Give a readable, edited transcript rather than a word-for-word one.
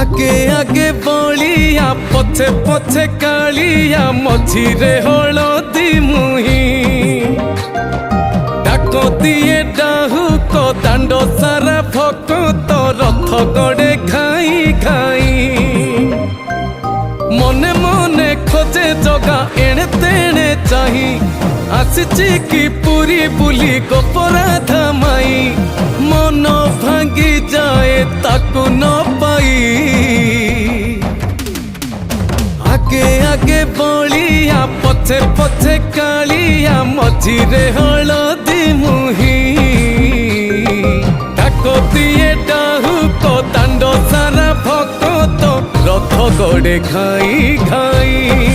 आगे आगे बलिया पछे पछे कालिया मझिरे हलदी मुही डाक दिए डाहुक दांड सारा भक्त रथ गड़े घाई घाई मने मने खोजे जगा एणे तेणे चाही आसिची की पूरी बुली गोपराधा माई मन भांगी जाए ताकू न पाई आगे आगे बलिया पछे पछे कालिया मझिरे हलदी मुही डाक दिए डाहुक दांड सारा भक्त रथ गड़े घाई घाई।